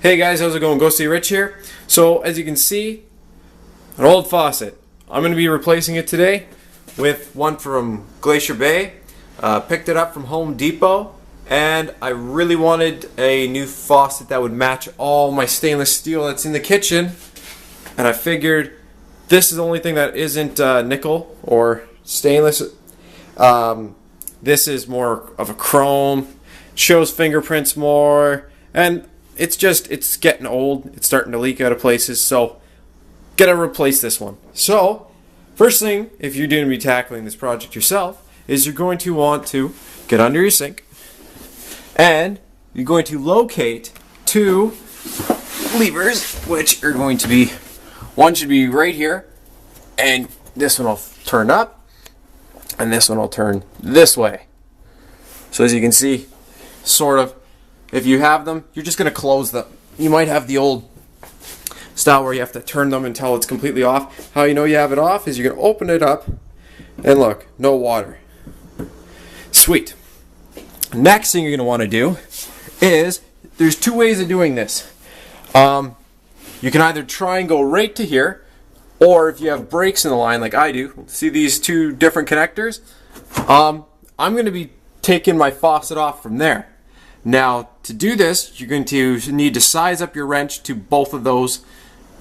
Hey guys, how's it going? Ghosty Rich here. So as you can see, an old faucet. I'm going to be replacing it today with one from Glacier Bay. Picked it up from Home Depot, and I really wanted a new faucet that would match all my stainless steel that's in the kitchen. And I figured this is the only thing that isn't nickel or stainless. This is more of a chrome, shows fingerprints more, and it's getting old. It's starting to leak out of places, so gotta replace this one. So first thing, if you're going to be tackling this project yourself, is you're going to want to get under your sink, and you're going to locate two levers, which are going to be, one should be right here, and this one will turn up, and this one will turn this way. So as you can see, sort of, if you have them, you're just going to close them. You might have the old style where you have to turn them until it's completely off. How you know you have it off is you're going to open it up, and look, no water. Sweet. Next thing you're going to want to do is, there's two ways of doing this. You can either try and go right to here, or if you have breaks in the line like I do, see these two different connectors? I'm going to be taking my faucet off from there. Now, to do this, you're going to need to size up your wrench to both of those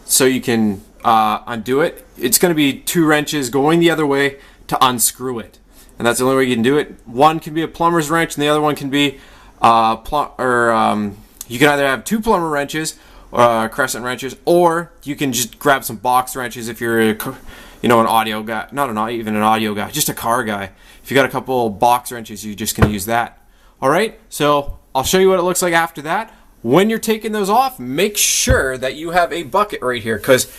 so you can undo it. It's going to be 2 wrenches going the other way to unscrew it. And that's the only way you can do it. One can be a plumber's wrench, and the other one can be you can either have 2 plumber wrenches, crescent wrenches, or you can just grab some box wrenches if you're an audio guy, not even an audio guy, just a car guy. If you got a couple box wrenches, you just can use that. Alright, so I'll show you what it looks like after that. When you're taking those off, make sure that you have a bucket right here, because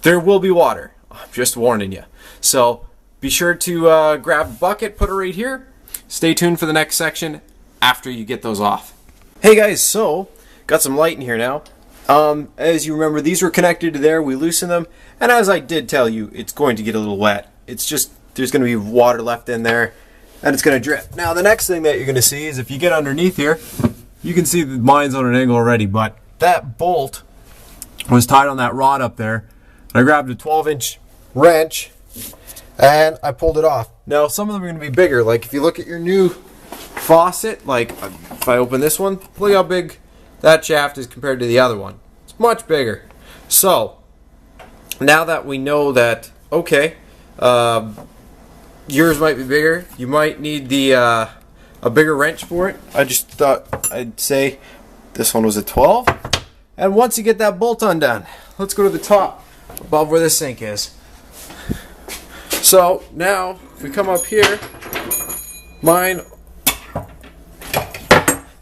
there will be water. I'm just warning you. So be sure to grab a bucket, put it right here. Stay tuned for the next section after you get those off. Hey guys, so got some light in here now. As you remember, these were connected to there. We loosened them, and as I did tell you, it's going to get a little wet. It's just, there's going to be water left in there, and it's going to drip. Now the next thing that you're going to see is if you get underneath here, you can see that mine's on an angle already, but that bolt was tied on that rod up there. And I grabbed a 12-inch wrench and I pulled it off. Now some of them are going to be bigger. Like if you look at your new faucet, like if I open this one, look how big that shaft is compared to the other one. It's much bigger. So now that we know that, okay, yours might be bigger, you might need the a bigger wrench for it. I just thought I'd say this one was a 12. And once you get that bolt undone, let's go to the top above where the sink is. So now if we come up here, mine,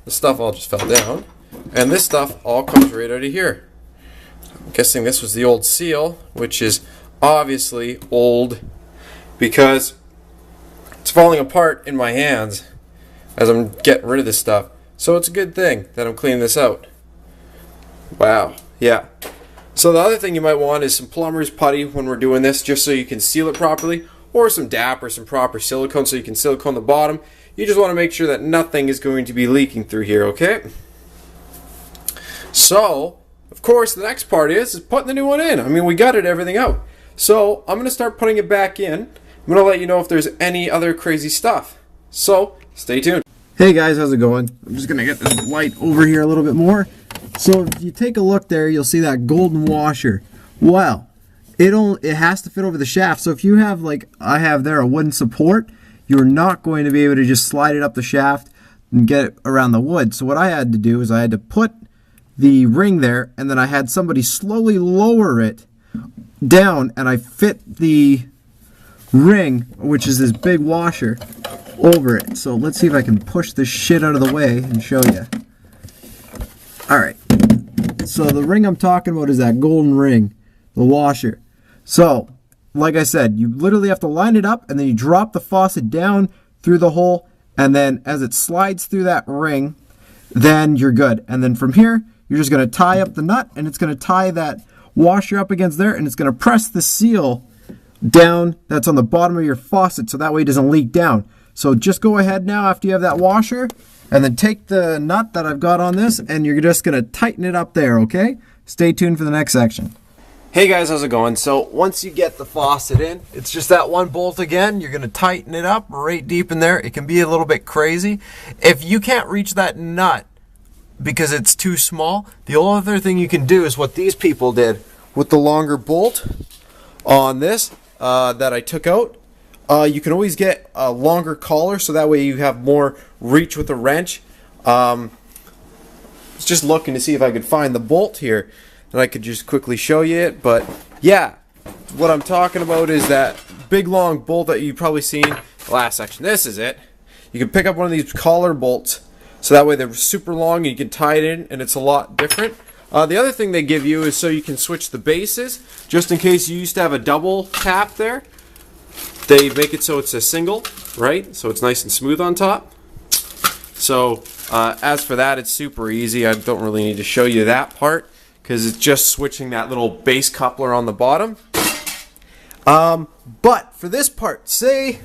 the stuff all just fell down, and this stuff all comes right out of here. I'm guessing this was the old seal, which is obviously old because it's falling apart in my hands as I'm getting rid of this stuff. So it's a good thing that I'm cleaning this out. Wow, yeah. So the other thing you might want is some plumber's putty when we're doing this, just so you can seal it properly, or some DAP or some proper silicone so you can silicone the bottom. You just want to make sure that nothing is going to be leaking through here, okay? So, of course, the next part is putting the new one in. I mean, we gutted everything out. So I'm going to start putting it back in. I'm going to let you know if there's any other crazy stuff. So, stay tuned. Hey guys, how's it going? I'm just going to get this light over here a little bit more. So if you take a look there, you'll see that golden washer. Well, it has to fit over the shaft. So if you have, like I have there, a wooden support, you're not going to be able to just slide it up the shaft and get it around the wood. So what I had to do is I had to put the ring there, and then I had somebody slowly lower it down, and I fit the ring, which is this big washer, over it. So let's see if I can push this shit out of the way and show you. Alright, so the ring I'm talking about is that golden ring, the washer. So, like I said, you literally have to line it up, and then you drop the faucet down through the hole, and then as it slides through that ring, then you're good. And then from here, you're just going to tie up the nut, and it's going to tie that washer up against there, and it's going to press the seal down that's on the bottom of your faucet, so that way it doesn't leak down. So just go ahead now after you have that washer, and then take the nut that I've got on this, and you're just going to tighten it up there, okay? Stay tuned for the next section. Hey guys, how's it going? So once you get the faucet in, it's just that one bolt again. You're going to tighten it up right deep in there. It can be a little bit crazy. If you can't reach that nut because it's too small, the only other thing you can do is what these people did with the longer bolt on this that I took out. You can always get a longer collar, so that way you have more reach with the wrench. I was just looking to see if I could find the bolt here, and I could just quickly show you it. But yeah, what I'm talking about is that big long bolt that you've probably seen in the last section. This is it. You can pick up one of these collar bolts, so that way they're super long and you can tie it in, and it's a lot different. The other thing they give you is so you can switch the bases, just in case you used to have a double tap there. They make it so it's a single, right? So it's nice and smooth on top. So as for that, it's super easy. I don't really need to show you that part because it's just switching that little base coupler on the bottom. But for this part, say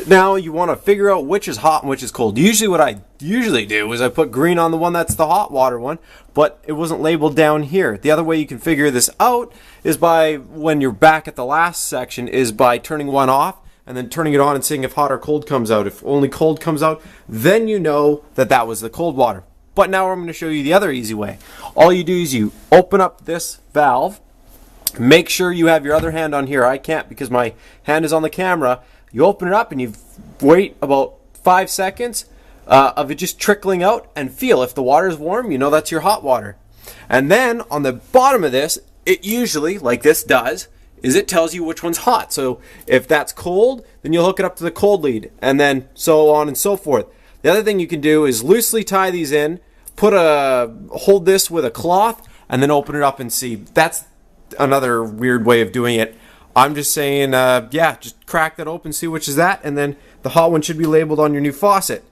now you want to figure out which is hot and which is cold. Usually what I usually do is I put green on the one that's the hot water one, but it wasn't labeled down here. The other way you can figure this out is by, when you're back at the last section, is by turning one off and then turning it on and seeing if hot or cold comes out. If only cold comes out, then you know that that was the cold water. But now I'm going to show you the other easy way. All you do is you open up this valve, make sure you have your other hand on here. I can't because my hand is on the camera. You open it up and you wait about 5 seconds of it just trickling out, and feel if the water is warm, you know that's your hot water. And then on the bottom of this, it usually, like this does, is it tells you which one's hot. So if that's cold, then you'll hook it up to the cold lead, and then so on and so forth. The other thing you can do is loosely tie these in, hold this with a cloth, and then open it up and see. That's another weird way of doing it. I'm just saying, yeah, just crack that open, see which is that, and then the hot one should be labeled on your new faucet.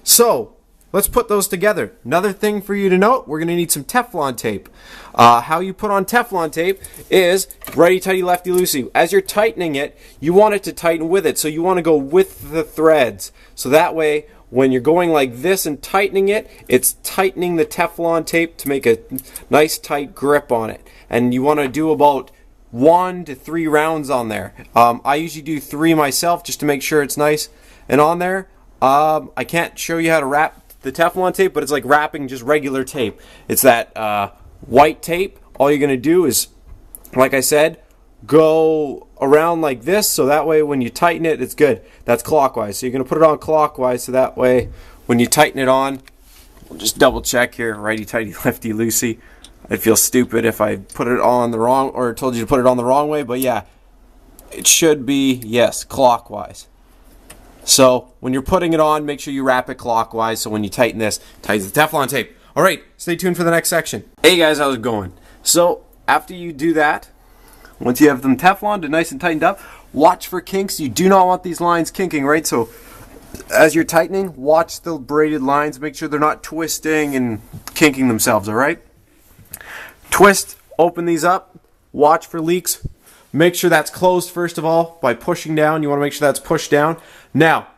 So, let's put those together. Another thing for you to note, we're going to need some Teflon tape. How you put on Teflon tape is righty-tighty, lefty-loosey. As you're tightening it, you want it to tighten with it, so you want to go with the threads. So that way, when you're going like this and tightening it, it's tightening the Teflon tape to make a nice tight grip on it. And you want to do about 1 to 3 rounds on there. I usually do 3 myself just to make sure it's nice and on there. I can't show you how to wrap the Teflon tape, but it's like wrapping just regular tape. It's that white tape. All you're going to do is, like I said, go around like this, so that way when you tighten it, it's good. That's clockwise. So you're going to put it on clockwise, so that way when you tighten it on, we'll just double check here, righty-tighty, lefty-loosey. I'd feel stupid if I put it on the wrong, or told you to put it on the wrong way, but yeah, it should be, yes, clockwise. So when you're putting it on, make sure you wrap it clockwise, so when you tighten this, tightens the Teflon tape. Alright, stay tuned for the next section. Hey guys, how's it going? So after you do that, once you have them Tefloned and nice and tightened up, watch for kinks. You do not want these lines kinking, right? So as you're tightening, watch the braided lines. Make sure they're not twisting and kinking themselves, alright? Twist, open these up, watch for leaks. Make sure that's closed first of all by pushing down. You want to make sure that's pushed down. Now,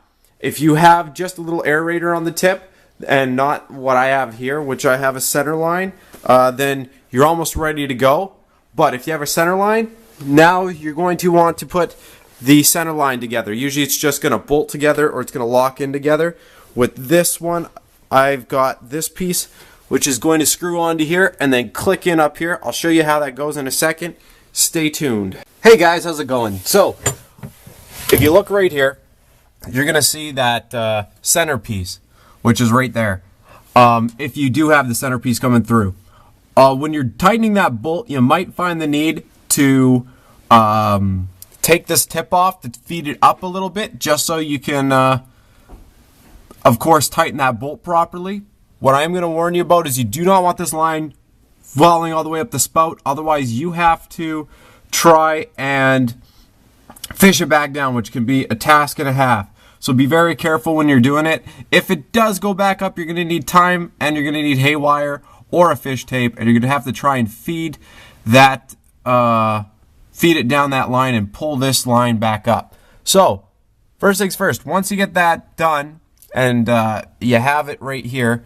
if you have just a little aerator on the tip and not what I have here, which I have a center line, then you're almost ready to go. But if you have a center line, now you're going to want to put the center line together. Usually it's just going to bolt together or it's going to lock in together. With this one, I've got this piece which is going to screw onto here and then click in up here. I'll show you how that goes in a second. Stay tuned. Hey guys, how's it going? So, if you look right here, you're going to see that centerpiece, which is right there. If you do have the centerpiece coming through. When you're tightening that bolt, you might find the need to take this tip off to feed it up a little bit, just so you can, of course, tighten that bolt properly. What I am going to warn you about is you do not want this line falling all the way up the spout. Otherwise, you have to try and fish it back down, which can be a task and a half. So be very careful when you're doing it. If it does go back up, you're going to need time and you're going to need haywire or a fish tape, and you're going to have to try and feed that, feed it down that line and pull this line back up. So first things first, once you get that done and you have it right here,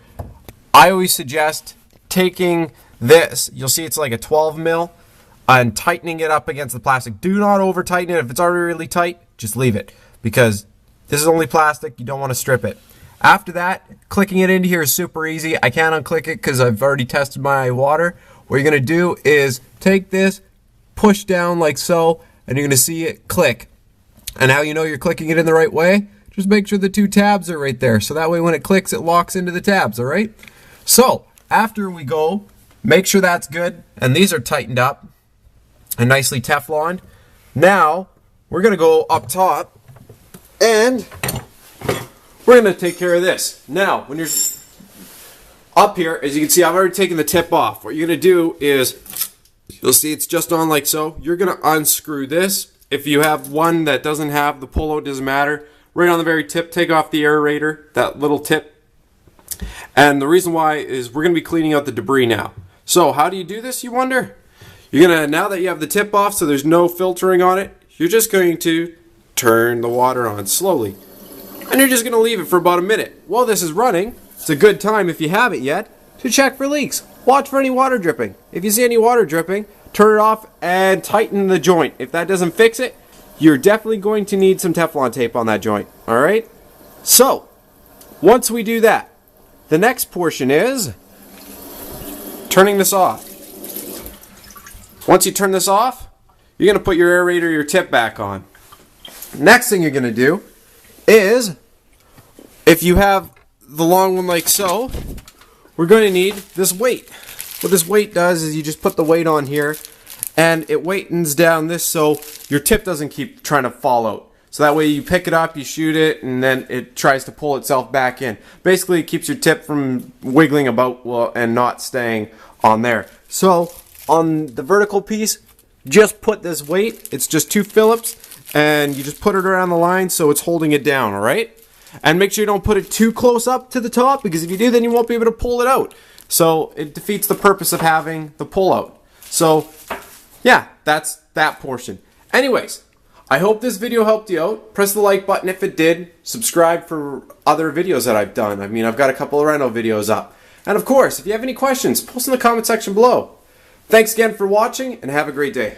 I always suggest taking this, you'll see it's like a 12 mil, and tightening it up against the plastic. Do not over tighten it. If it's already really tight, just leave it, because this is only plastic. You don't want to strip it. After that, clicking it into here is super easy. I can't unclick it because I've already tested my water. What you're going to do is take this, push down like so, and you're going to see it click. And how you know you're clicking it in the right way? Just make sure the two tabs are right there. So that way when it clicks, it locks into the tabs, all right? So after we go, make sure that's good. And these are tightened up and nicely Tefloned. Now, we're going to go up top and we're going to take care of this. Now, when you're up here, as you can see, I've already taken the tip off. What you're going to do is, you'll see it's just on like so. You're going to unscrew this. If you have one that doesn't have the pull-out, doesn't matter. Right on the very tip, take off the aerator, that little tip. And the reason why is we're going to be cleaning out the debris now. So how do you do this, you wonder? You're going to, now that you have the tip off so there's no filtering on it, you're just going to turn the water on slowly. And you're just going to leave it for about a minute. While this is running, it's a good time, if you haven't yet, to check for leaks. Watch for any water dripping. If you see any water dripping, turn it off and tighten the joint. If that doesn't fix it, you're definitely going to need some Teflon tape on that joint. Alright? So, once we do that, the next portion is turning this off. Once you turn this off, you're going to put your aerator, your tip back on. Next thing you're going to do is, if you have the long one like so, we're going to need this weight. What this weight does is you just put the weight on here and it weightens down this so your tip doesn't keep trying to fall out. So that way you pick it up, you shoot it, and then it tries to pull itself back in. Basically, it keeps your tip from wiggling about and not staying on there. So on the vertical piece, just put this weight. It's just 2 Phillips, and you just put it around the line so it's holding it down, all right? And make sure you don't put it too close up to the top, because if you do, then you won't be able to pull it out. So it defeats the purpose of having the pull out. So yeah, that's that portion. Anyways, I hope this video helped you out. Press the like button if it did. Subscribe for other videos that I've done. I mean, I've got a couple of reno videos up. And of course, if you have any questions, post in the comment section below. Thanks again for watching, and have a great day.